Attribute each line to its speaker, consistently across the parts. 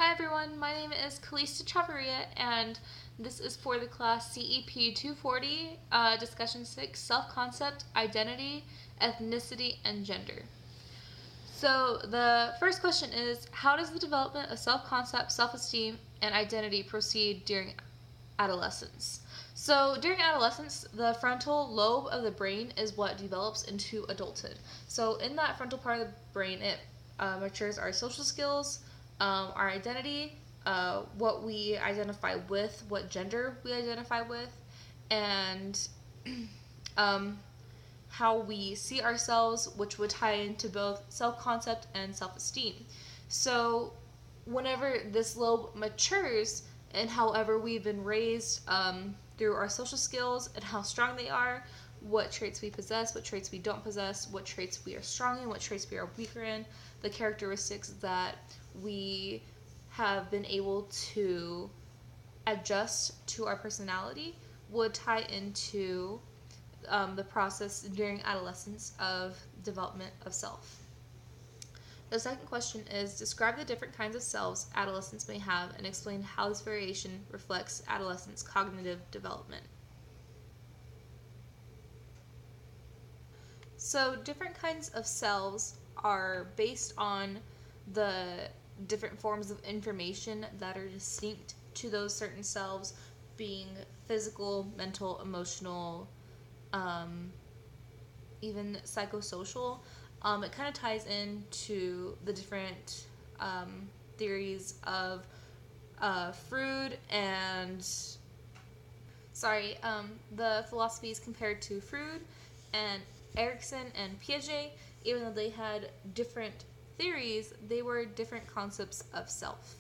Speaker 1: Hi everyone, my name is Kalista Chavarria, and this is for the class CEP 240, Discussion 6, Self-Concept, Identity, Ethnicity, and Gender. So the first question is, how does the development of self-concept, self-esteem, and identity proceed during adolescence? So during adolescence, the frontal lobe of the brain is what develops into adulthood. So in that frontal part of the brain, it matures our social skills, our identity, what we identify with, what gender we identify with, and how we see ourselves, which would tie into both self-concept and self-esteem. So whenever this lobe matures, and however we've been raised through our social skills and how strong they are, what traits we possess, what traits we don't possess, what traits we are strong in, what traits we are weaker in, the characteristics that we have been able to adjust to our personality would tie into the process during adolescence of development of self. The second question is, describe the different kinds of selves adolescents may have and explain how this variation reflects adolescents' cognitive development. So different kinds of selves are based on the different forms of information that are distinct to those certain selves, being physical, mental, emotional, even psychosocial. It kind of ties into the different theories of Freud and the philosophies compared to Freud and Erikson and Piaget. Even though they had different theories, they were different concepts of self.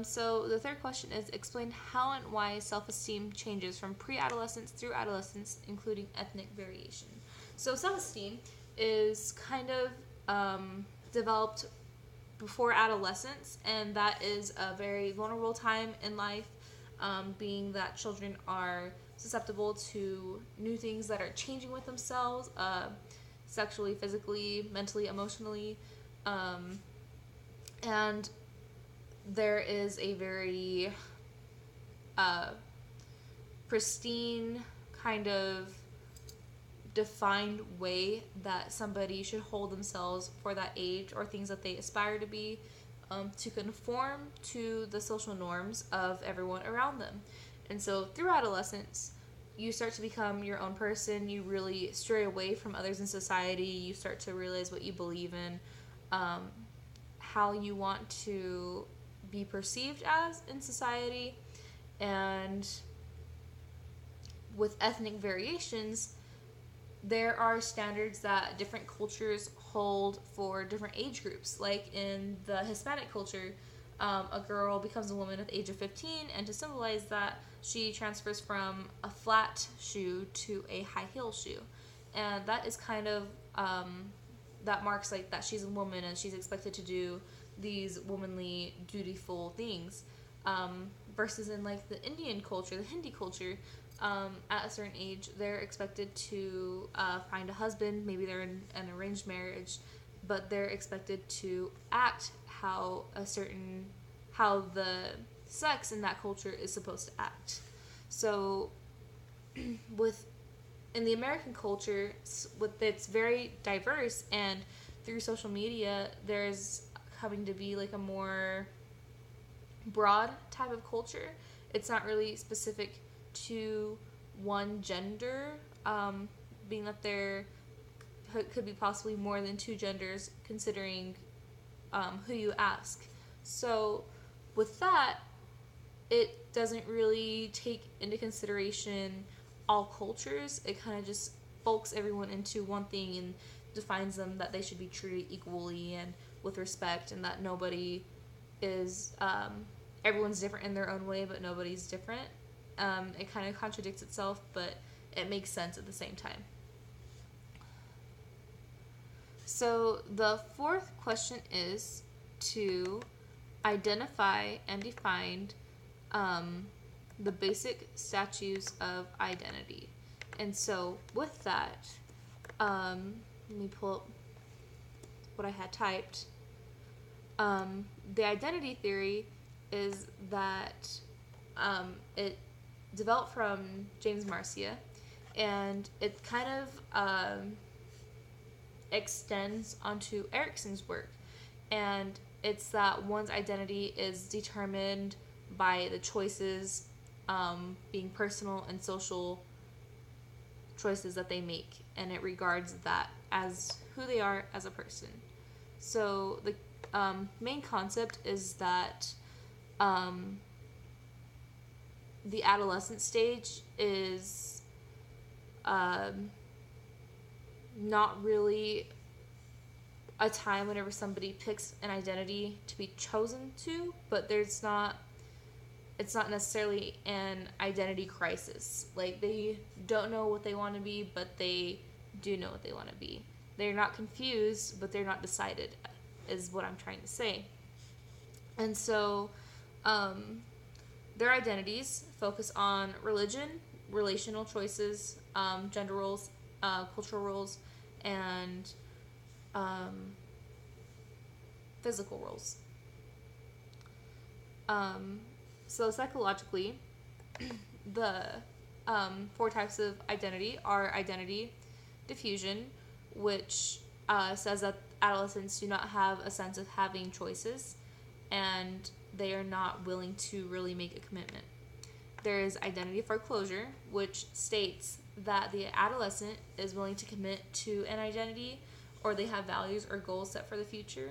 Speaker 1: So the third question is, explain how and why self-esteem changes from pre-adolescence through adolescence, including ethnic variation. So self-esteem is kind of developed before adolescence, and that is a very vulnerable time in life, being that children are susceptible to new things that are changing with themselves, sexually, physically, mentally, emotionally, and there is a very pristine kind of defined way that somebody should hold themselves for that age or things that they aspire to be, to conform to the social norms of everyone around them. And so through adolescence, you start to become your own person. You really stray away from others in society. You start to realize what you believe in, how you want to be perceived as in society. And with ethnic variations, there are standards that different cultures hold for different age groups. Like in the Hispanic culture, a girl becomes a woman at the age of 15, and to symbolize that, she transfers from a flat shoe to a high heel shoe. And that is kind of, that marks like that she's a woman and she's expected to do these womanly, dutiful things. Versus in like the Indian culture, the Hindi culture, at a certain age, they're expected to find a husband. Maybe they're in an arranged marriage, but they're expected to act how the sex in that culture is supposed to act. So, in the American culture, it's very diverse, and through social media, there's coming to be like a more broad type of culture. It's not really specific to one gender, being that there could be possibly more than two genders considering who you ask. So with that, it doesn't really take into consideration all cultures. It kind of just bulks everyone into one thing and defines them that they should be treated equally and with respect, and that nobody is everyone's different in their own way, but nobody's different. It kind of contradicts itself, but it makes sense at the same time. So the fourth question is to identify and define the basic statues of identity. And so with that, let me pull up what I had typed. The identity theory is that it developed from James Marcia, and it kind of extends onto Erikson's work. And it's that one's identity is determined by the choices, being personal and social choices that they make, and it regards that as who they are as a person. So the main concept is that the adolescent stage is not really a time whenever somebody picks an identity to be chosen to, but it's not necessarily an identity crisis. Like, they don't know what they want to be, but they do know what they want to be. They're not confused, but they're not decided, is what I'm trying to say. And so their identities focus on religion, relational choices, gender roles, cultural roles, and physical roles. So psychologically, the 4 types of identity are identity diffusion, which says that adolescents do not have a sense of having choices, and they are not willing to really make a commitment. There is identity foreclosure, which states that the adolescent is willing to commit to an identity, or they have values or goals set for the future,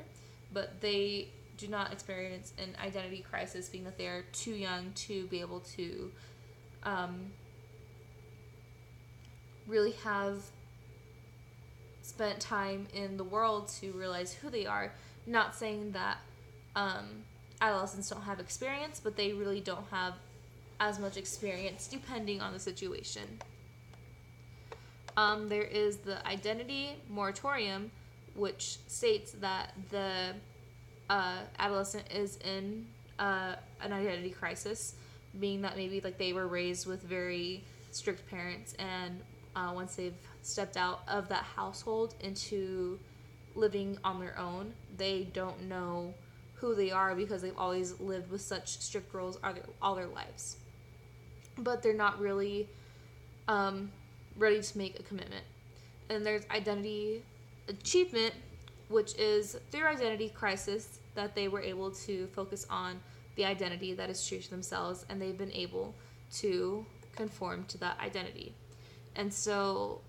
Speaker 1: but they do not experience an identity crisis, being that they are too young to be able to really have spent time in the world to realize who they are. Not saying that adolescents don't have experience, but they really don't have as much experience depending on the situation. There is the identity moratorium, which states that the adolescent is in an identity crisis, being that maybe like they were raised with very strict parents, and once they've stepped out of that household into living on their own, they don't know who they are because they've always lived with such strict rules all their lives. But they're not really ready to make a commitment. And there's identity achievement, which is through identity crisis that they were able to focus on the identity that is true to themselves, and they've been able to conform to that identity. And so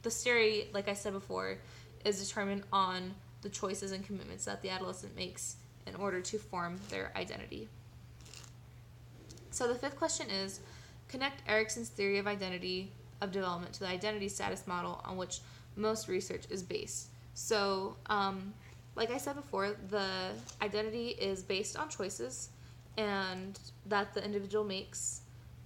Speaker 1: the story, like I said before, is determined on the choices and commitments that the adolescent makes in order to form their identity. So the 5th question is, connect Erikson's theory of identity of development to the identity status model on which most research is based. So, like I said before, the identity is based on choices and that the individual makes.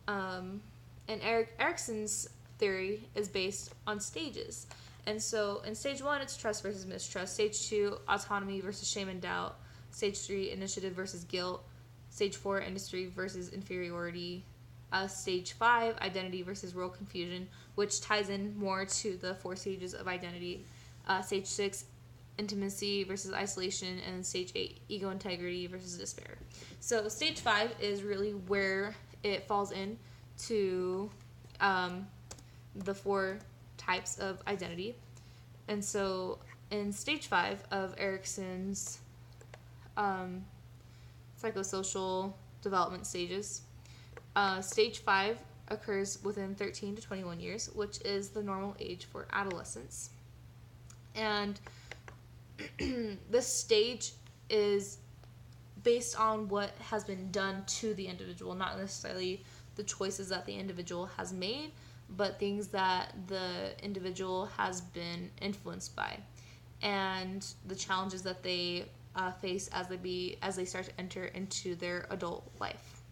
Speaker 1: And Erikson's theory is based on stages. And so in stage 1, it's trust versus mistrust. Stage 2, autonomy versus shame and doubt. Stage 3, initiative versus guilt. Stage 4, industry versus inferiority. Stage 5, identity versus role confusion, which ties in more to the 4 stages of identity. Stage 6, intimacy versus isolation. And then stage 8, ego integrity versus despair. So stage 5 is really where it falls in to the 4 types of identity. And so in stage 5 of Erikson's psychosocial development stages, stage 5 occurs within 13 to 21 years, which is the normal age for adolescence. And this stage is based on what has been done to the individual, not necessarily the choices that the individual has made, but things that the individual has been influenced by, and the challenges that they face as they start to enter into their adult life.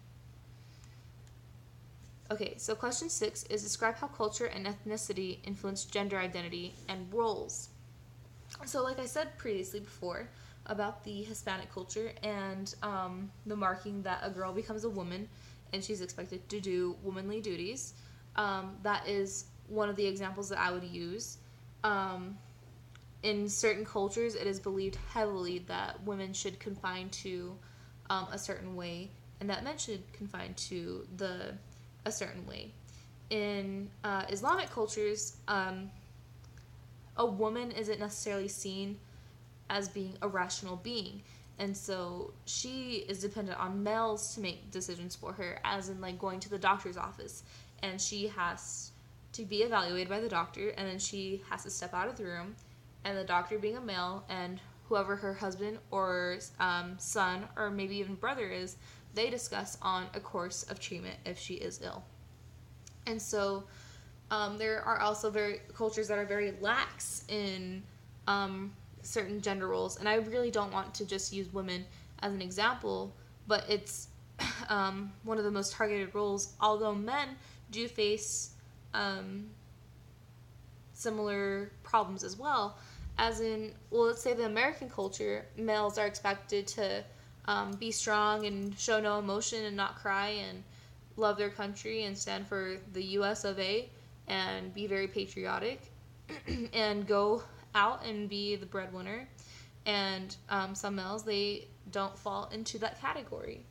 Speaker 1: Okay, so question 6 is, describe how culture and ethnicity influence gender identity and roles. So like I said previously before about the Hispanic culture and the marking that a girl becomes a woman and she's expected to do womanly duties, that is one of the examples that I would use. in certain cultures, it is believed heavily that women should confine to a certain way, and that men should confine to a certain way. In Islamic cultures, a woman isn't necessarily seen as being a rational being, and so she is dependent on males to make decisions for her, as in like going to the doctor's office, and she has to be evaluated by the doctor, and then she has to step out of the room, and the doctor being a male, and whoever her husband or son or maybe even brother is, they discuss on a course of treatment if she is ill. And so there are also cultures that are very lax in certain gender roles, and I really don't want to just use women as an example, but it's one of the most targeted roles, although men do face similar problems as well. As in, well, let's say the American culture, males are expected to be strong and show no emotion and not cry and love their country and stand for the US of A and be very patriotic and go out and be the breadwinner. And some males, they don't fall into that category.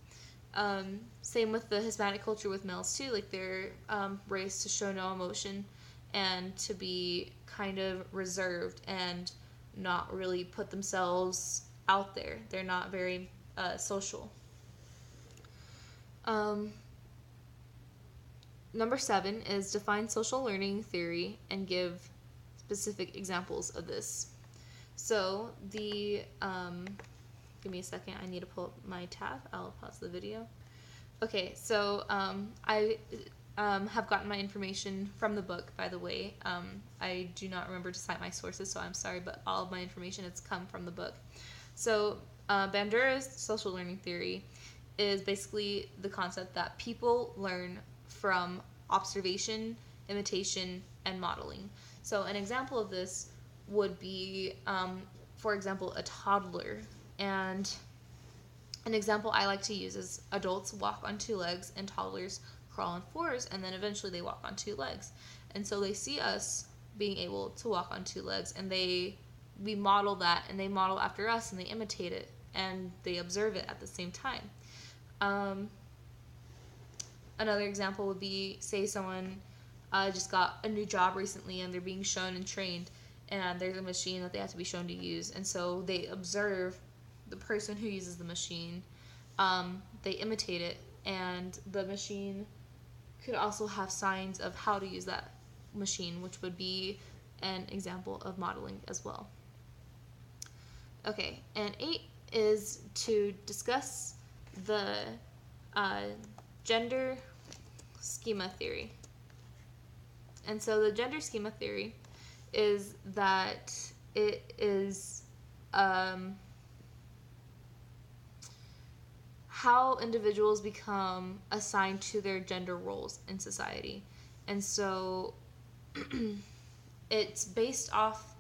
Speaker 1: Same with the Hispanic culture with males too. Like they're raised to show no emotion and to be kind of reserved and not really put themselves out there. They're not very social. Number 7 is define social learning theory and give specific examples of this. So the give me a second, I need to pull up my tab. I'll pause the video. Okay, so I have gotten my information from the book, by the way. I do not remember to cite my sources, so I'm sorry, but all of my information has come from the book. So Bandura's social learning theory is basically the concept that people learn from observation, imitation, and modeling. So an example of this would be, for example, a toddler. And an example I like to use is adults walk on 2 legs and toddlers crawl on 4s, and then eventually they walk on 2 legs. And so they see us being able to walk on 2 legs, and we model that, and they model after us, and they imitate it, and they observe it at the same time. Another example would be, say someone just got a new job recently, and they're being shown and trained, and there's a machine that they have to be shown to use, and so they observe the person who uses the machine, they imitate it, and the machine could also have signs of how to use that machine, which would be an example of modeling as well. Okay, and 8 is to discuss the gender schema theory. And so the gender schema theory is that it is how individuals become assigned to their gender roles in society. And so it's based off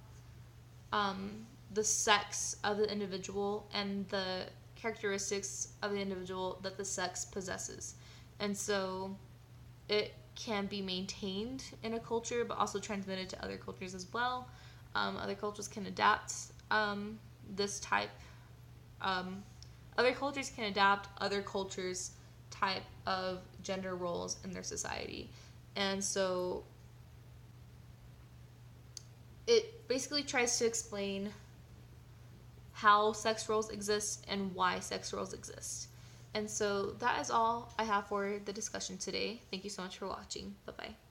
Speaker 1: the sex of the individual and the characteristics of the individual that the sex possesses. And so it can be maintained in a culture, but also transmitted to other cultures as well. Other cultures can adapt this type. Other cultures can adapt other cultures' type of gender roles in their society. And so it basically tries to explain how sex roles exist and why sex roles exist. And so that is all I have for the discussion today. Thank you so much for watching. Bye-bye.